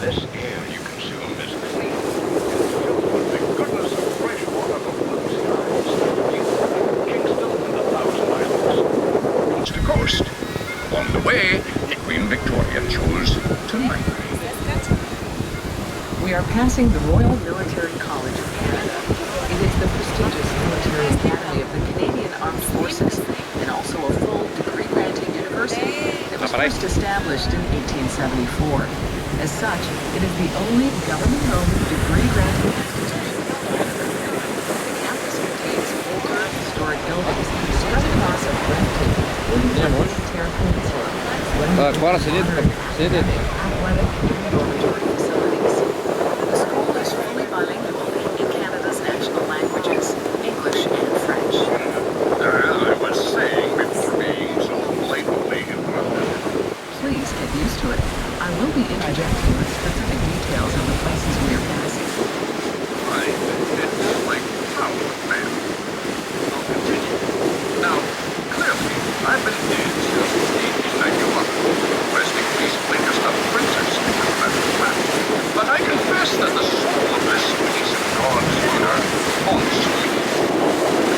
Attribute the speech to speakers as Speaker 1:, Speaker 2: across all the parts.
Speaker 1: This air you consume is clean and filled with the goodness of fresh water from blue skies, beautiful Kinston and the Thousand Islands. Coast to coast. Along the way, the Queen Victoria chose to migrate.
Speaker 2: We are passing the Royal Military College of Canada. It is the prestigious military academy of the Canadian Armed Forces and also a full degree-granting university that was first established in 1874. As such, it is the only government-owned degree-granting institution in Canada. The campus contains older historic buildings spread across a breathtaking 40-hectare peninsula, athletic and dormitory facilities. The school is fully bilingual in Canada's national languages, English and French.
Speaker 1: As I was saying before being so blatantly interrupted.
Speaker 2: Please get used to it. I will be interjecting with specific details of the places we are passing.
Speaker 1: Right. It's like proud man. I'll continue. Now, clearly, I've been dead since 1891. Rest in peace, latest of princess, but I confess that the soul of this piece of God's honor haunts me.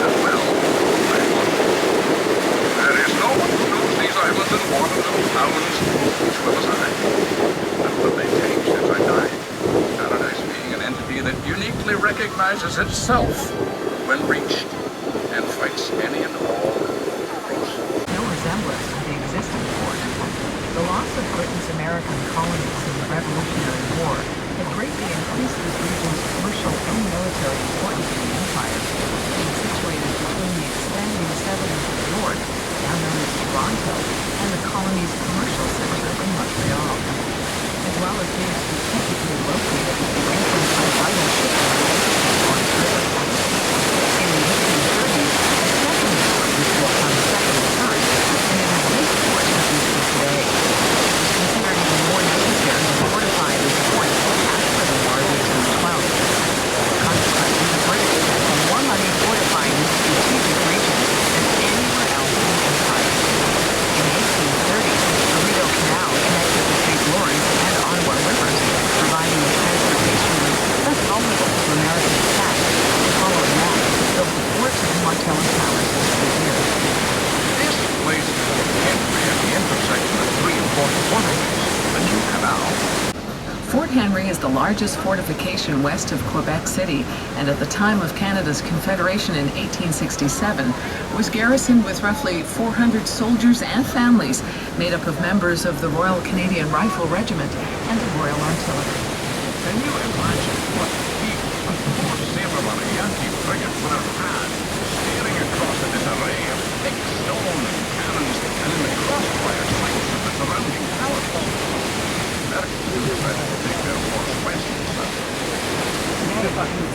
Speaker 1: And well, I want it. There is no one who knows these islands and waters and towns as well as I. And what they take since I died. Paradise being an entity that uniquely recognizes itself when reached and fights any and all battles.
Speaker 2: No resemblance to the existing port. The loss of Britain's American colonies in the Revolutionary War had greatly increased this region's commercial and military importance in the empire, being situated between the expanding settlements of the north, now known as Toronto, and the colony's commercial center in Montreal, as well as being strategically located ranking on vital shipping routes to the North River. In the 1830s, a second port was built on the second and third, and it is this port that we see today. It was considered even more necessary to fortify this point after the War of 1812. Consequently, the British spent more money fortifying this strategic region than anywhere else in the empire. In 1830, the Rideau Canal connected the St. Lawrence and Ottawa rivers, providing a transportation route less vulnerable to American attack. Following that, they built the fort and Martello Towers just here.
Speaker 1: This place is Fort Henry at the intersection of 3 and 44, the new canal.
Speaker 2: Fort Henry is the largest fortification west of Quebec City, and at the time of Canada's Confederation in 1867, was garrisoned with roughly 400 soldiers and families, made up of members of the Royal Canadian Rifle Regiment and the Royal Artillery.
Speaker 1: Can you imagine what people at the Fort Sabre on a Yankee frigate would have had, staring across at this array of thick stone and cannons, and in the crossfire sights of the surrounding tower?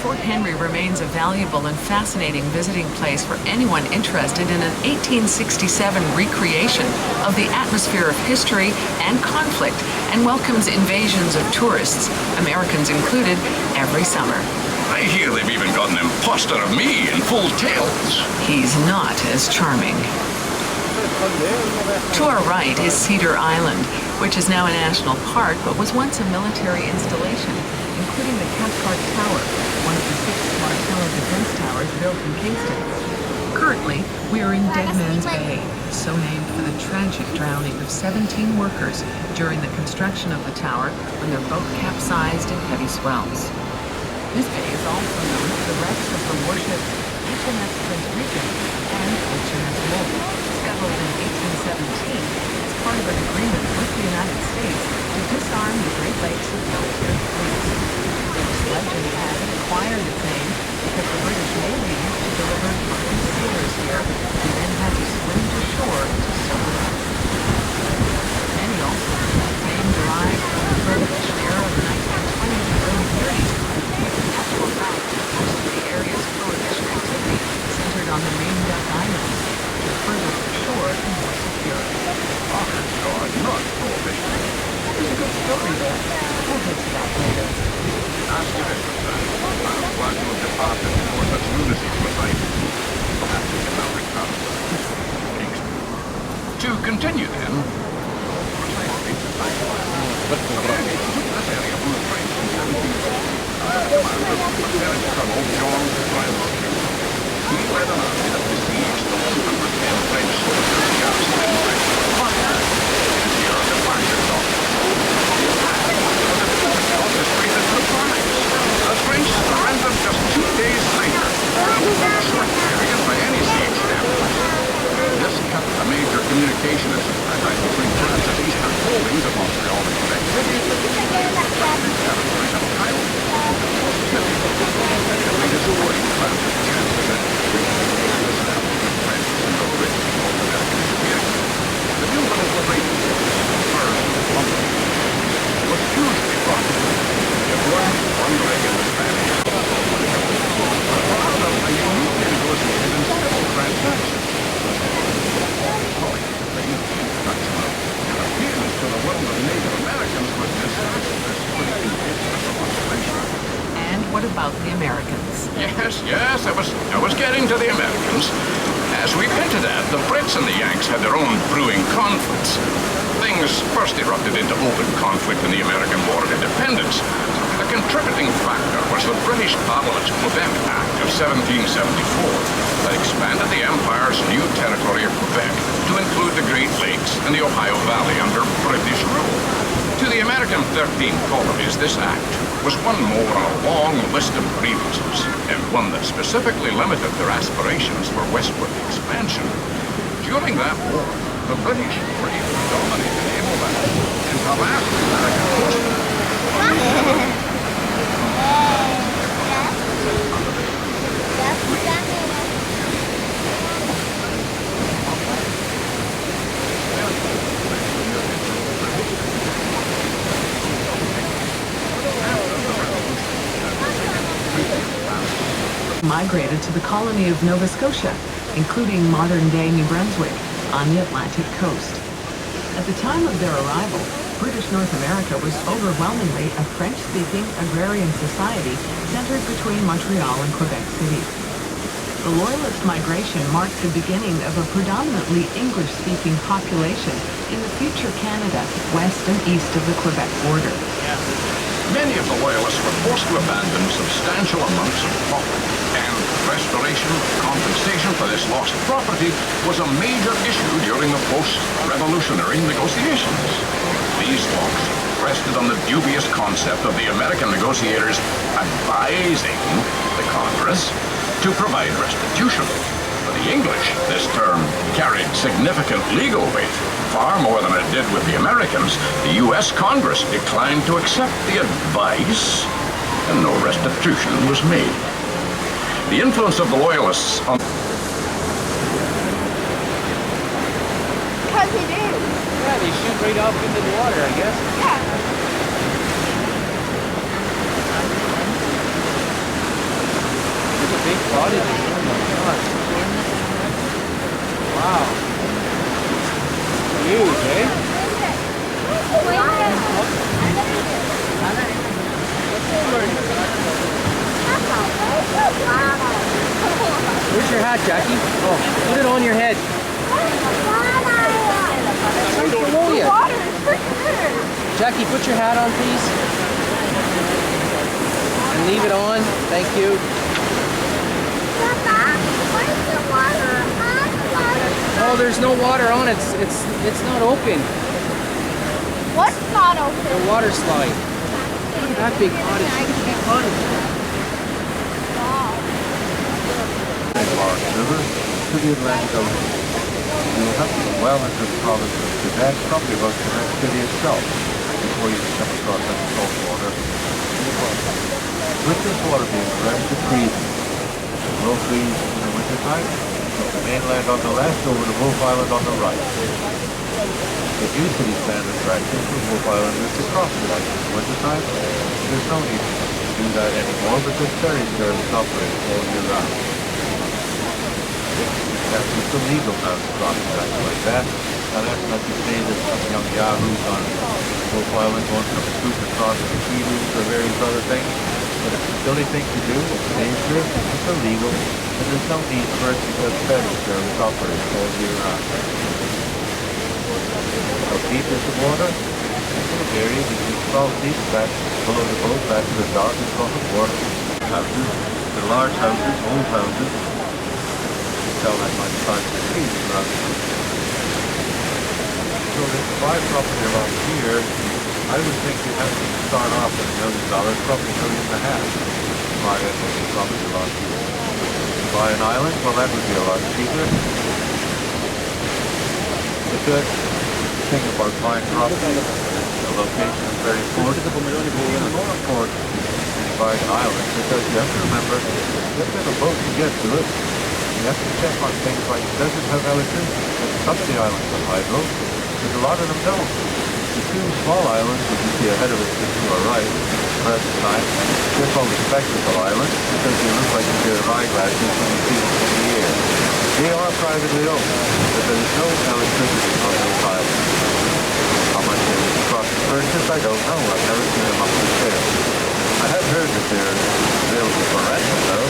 Speaker 2: Fort Henry remains a valuable and fascinating visiting place for anyone interested in an 1867 recreation of the atmosphere of history and conflict, and welcomes invasions of tourists, Americans included, every summer.
Speaker 1: I hear they've even got an imposter of me in full tails.
Speaker 2: He's not as charming. To our right is Cedar Island, which is now a national park but was once a military installation, including the Cathcart Tower, one of the 6 Martello defense towers built in Kinston. Currently, we are in Dead Man's Bay, so named for the tragic drowning of 17 workers during the construction of the tower when their boat capsized in heavy swells. This bay is also known for the wrecks of the warships HMS Prince Regent and HMS Wolf, scheduled in 1817 as part of an agreement with the United States to disarm the Great Lakes of military fleets. This legend has acquired its name because the British Navy used to deliver drunken sailors here, who then had to swim to shore to sober up. Many also think the name derived from the Prohibition era of the 1920s and early 30s, but in actual fact, most of the area's Prohibition activity centered on the main Duck Islands, further to shore and more secure.
Speaker 1: Oh, God, not Prohibition.
Speaker 2: There's a good story there. We'll get to that later.
Speaker 1: Ask you this, I'm glad you have departed before such lunacy suicide. Perhaps we can now return to Kingston. To continue then, precisely, this area Colonel John Bradley. He led an army that besieged the 110 French soldiers garrisoned in Pontiac in the year of the Fire Talk. The attack was a total orchestrated surprise. The French surrendered just 2 days later, a short period by any siege efforts. This cut a major communications contact between France's eastern holdings of Montreal and Quebec City, the territories of Ohio, and destroying France's chances at reaching establishing French in the rich North American experience. The new little operation, first London, was hugely profitable. It was wondering in the Spanish part of a unique negotiated and civil transaction. To the world of Native Americans was
Speaker 2: And what about the Americans?
Speaker 1: Yes, I was getting to the Americans. As we've hinted at, the Brits and the Yanks had their own brewing conflicts. Things first erupted into open conflict in the American War of Independence. A contributing factor was the British Parliament's Quebec Act of 1774 that expanded the Empire's new territory of Quebec to include the Great Lakes and the Ohio Valley under British rule. To the American 13 colonies, this act was one more on a long list of grievances, and one that specifically limited their aspirations for westward expansion. During that war, the British bravely dominated Able Valley and harassed the American coast.
Speaker 2: Migrated to the colony of Nova Scotia, including modern-day New Brunswick, on the Atlantic coast. At the time of their arrival, British North America was overwhelmingly a French-speaking agrarian society centered between Montreal and Quebec City. The Loyalist migration marked the beginning of a predominantly English-speaking population in the future Canada, west and east of the Quebec border.
Speaker 1: Many of the Loyalists were forced to abandon substantial amounts of property, and restoration compensation for this lost property was a major issue during the post-revolutionary negotiations. These talks rested on the dubious concept of the American negotiators advising the Congress to provide restitution. For the English, this term carried significant legal weight. Far more than it did with the Americans, the U.S. Congress declined to accept the advice, and no restitution was made. The influence of the Loyalists on...
Speaker 3: Because they do.
Speaker 4: Yeah, they shoot right up into the water, I guess.
Speaker 3: Yeah.
Speaker 4: There's a big cottage. Oh my God. Wow. Huge, eh? Where's your hat, Jackie? Oh, put it on your head. It's right below you. Jackie, put your hat on, please. And leave it on. Thank you. Oh, there's no water on it. It's not open.
Speaker 3: What's not open?
Speaker 4: The water slide. Look at that big cottage. Look at the big cottage.
Speaker 5: Large River to the Atlantic Ocean. You will have to go well into the province of Quebec, probably about Quebec City itself, before you come across any salt water. With this water being fresh, it freezes. It will freeze in the wintertime, from the mainland on the left over to Wolf Island on the right. The new city standard practice with Wolf Island is to cross the ice in the wintertime. There's no need to do that anymore because ferry service operates all year round. It's illegal now to cross the ice like that. Now that's not to say that some young yahoos on Wolf Island want to scoot across the Kiwis or various other things. But it's a silly thing to do, it's dangerous, it's illegal, and there's no need for it because ferry service operates all year round. How deep is the water? It will vary between 12 feet back below the boat, back to the dock and across the water. houses. They're large houses, old houses. You can tell that by the size of the trees around them. So to buy property around here, I would think you'd have to start off with $1 million, probably $1.5 million to buy a property around here. To buy an island, well, that would be a lot cheaper. The good thing about buying property, the location is very important. It's even more important than buying an island, because you have to remember, you have to have a boat to get to it. You have to check on things like, does it have electricity? Some of the islands have hydro, but a lot of them don't. The two small islands that you see ahead of us to our right at the present time, they're called the spectacle islands because they look like a pair of eyeglasses when you see them in the air. They are privately owned, but there is no electricity on those islands. How much they would cost to purchase, I don't know. I've never seen them up for sale. I have heard that they're available for rental, though.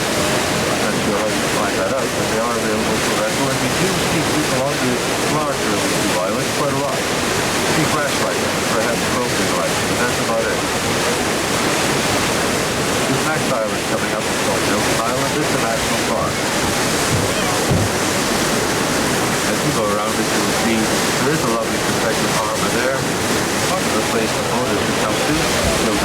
Speaker 5: I'm not sure how you find that out, but they are available for rental, and we do see people on the larger of the two islands quite a lot. See grass lights, perhaps brokers lights, but that's about it. This next island coming up is called Kinston Island. It's a national park. As you go around it, you will see there is a lovely protected harbor there. A place for boaters to come to. You'll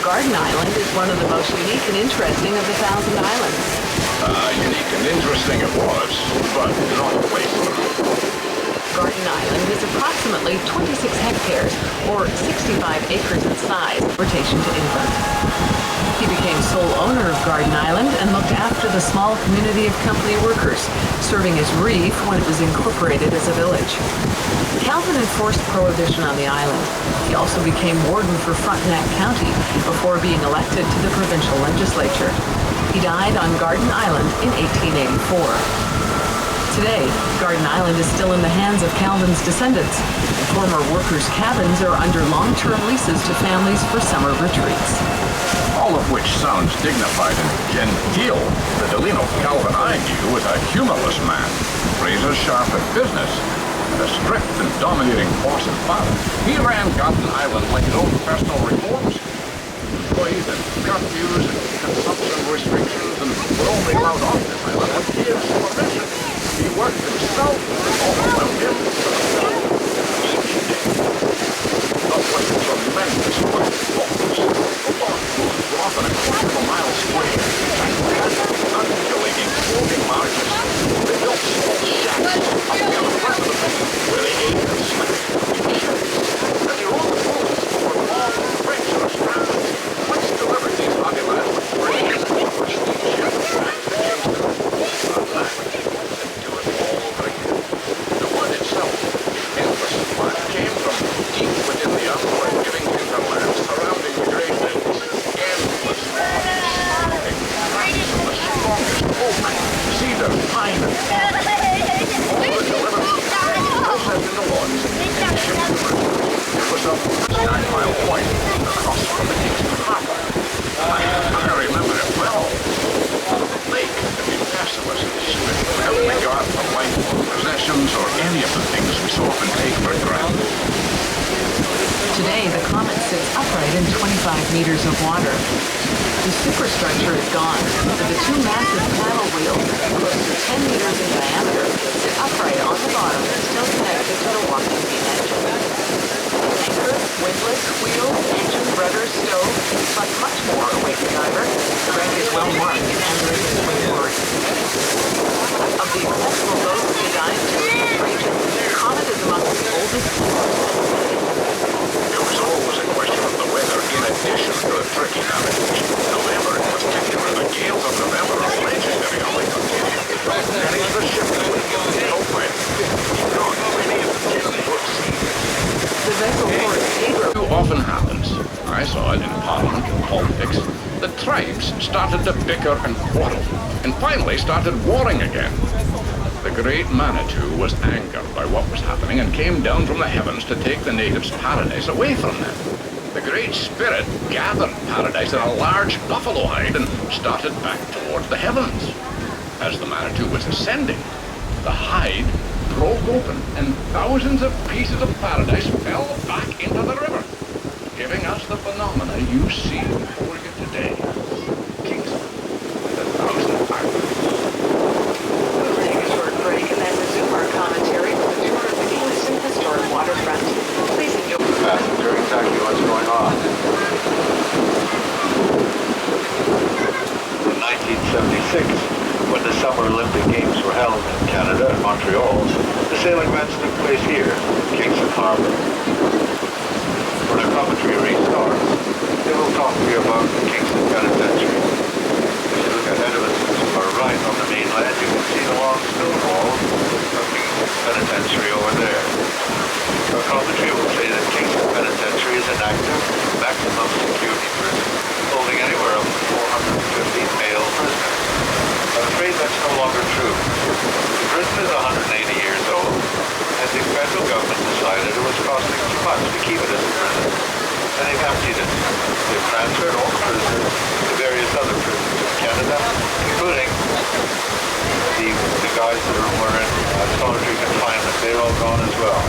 Speaker 2: Garden Island is one of the most unique and interesting of the Thousand Islands.
Speaker 1: Unique and interesting it was, but not wasteful.
Speaker 2: Garden Island is approximately 26 hectares, or 65 acres in size, rotation to England. He became sole owner of Garden Island and looked after the small community of company workers, serving as reef when it was incorporated as a village. Calvin enforced prohibition on the island. He also became warden for Frontenac County before being elected to the provincial legislature. He died on Garden Island in 1884. Today, Garden Island is still in the hands of Calvin's descendants. Former workers' cabins are under long-term leases to families for summer retreats.
Speaker 1: All of which sounds dignified and genteel. The Delino Calvin I knew was a humorless man, razor-sharp at business, and a strict and dominating boss and father. He ran Garden Island like his own personal reforms. Employees and curfews and consumption restrictions and were only allowed off this island with his permission. He worked himself and all around him each day. Not was a tremendous work of focus. The long booths were often a quarter of a mile square. Undulating floating marches. They built small shacks up near the front of the building where they ate and slept. And they rode the booths over long bridge or strands, which delivered these hobby lads with grain, which steamship back to Kinston, back, and do it all over again. The wood itself, the endless supply, came from deep within the upward giving hinterlands surrounding the Great Lakes. Endless logs, smoking, branches of the strongest oak, cedar, pine, and all were delivered processed into logs and shipped to Britain. It was a 9-mile point across from the Kinston harbor. I remember it well. The lake could be merciless in secret without regard for life or possessions or any of the things we so often take for granted.
Speaker 2: Today, the Comet sits upright in 25 meters of water. The superstructure is gone, but the two massive paddle wheels, close to 10 meters in diameter, sit upright on the bottom and still connected to the walking beam engine. Anchor, windlass, wheels, engine, rudder, stove, but much more await the diver. The wreck is well marked and there is a swingboard. Of the accessible boats designed to this region, the Comet is among the oldest.
Speaker 1: There was always a question of the weather in addition to the tricky navigation. November, in particular, the gales of November are legendary on Lake Ontario. Many of the ships would get out by 50 knots, many of the kids would see.
Speaker 2: The vessel port Pedro.
Speaker 1: It often happens, I saw it in Parliament and politics, the tribes started to bicker and quarrel, and finally started warring again. The great Manitou was angered by what was happening and came down from the heavens to take the natives' paradise away from them. The Great Spirit gathered paradise in a large buffalo hide and started back towards the heavens. As the Manitou was ascending, the hide broke open and thousands of pieces of paradise fell back into the river, giving us the phenomena you see before you today. Kingston and the Thousand Islands.
Speaker 2: We'll take a short break and then resume our commentary with a tour of the Kinston historic waterfront. Please enjoy.
Speaker 5: Passenger, exactly what's going on. In 1976, when the Summer Olympic Games were held in Canada and Montreal, the sailing events took place here, Kingston Harbour. When our commentary restarts, they will talk to you about the Kingston Penitentiary. If you look ahead of us to our right on the mainland, you can see the long stone wall of Kingston Penitentiary over there. Our commentary will say that Kingston Penitentiary is an active, maximum security prison, holding anywhere up to 450 male prisoners. I'm afraid that's no longer true. The prison is 180 years old, and the federal government decided it was costing too much to keep it as a prison, and they've emptied it. They've transferred all the prisoners to various other prisons in Canada, including the guys that were in solitary confinement. They're all gone as well.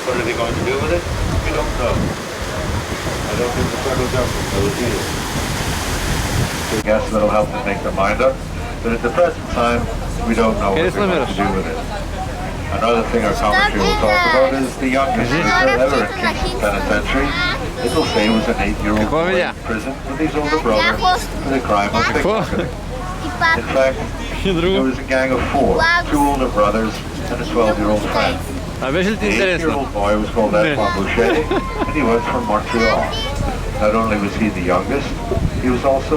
Speaker 5: What are they going to do with it? We don't know. I don't think the federal government knows either. I guess that'll help them make their mind up. But at the present time, we don't know what they're going to do with it. Another thing our commentary will talk about is the youngest prisoner ever in Kingston Penitentiary, It'll say was an 8-year-old
Speaker 6: Какво
Speaker 5: boy
Speaker 6: видя?
Speaker 5: in prison with his older brother for the crime of pickpocketing. In fact, there was a gang of 4, 2 older brothers and a 12-year-old friend.
Speaker 6: А беше ли ти
Speaker 5: The
Speaker 6: интересно?
Speaker 5: 8-year-old boy was called Antoine Boucher, and he was from Montreal. Not only was he the youngest, he was also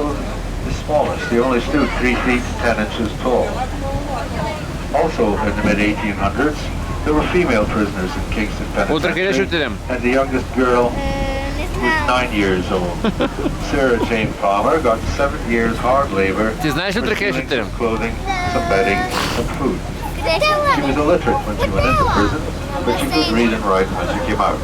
Speaker 5: the smallest. He only stood 3 feet 10 inches tall. Also, in the mid-1800s, there were female prisoners in Kinston
Speaker 6: Утре къде ще
Speaker 5: Penitentiary,
Speaker 6: отидем?
Speaker 5: and the youngest girl was 9 years old. Sarah Jane Palmer got 7 years hard labor
Speaker 6: Ти знаеш ли
Speaker 5: for
Speaker 6: утре къде ще
Speaker 5: stealing
Speaker 6: отидем?
Speaker 5: some clothing, some bedding, some food. She was illiterate when she went into prison, but she could read and write when she came out.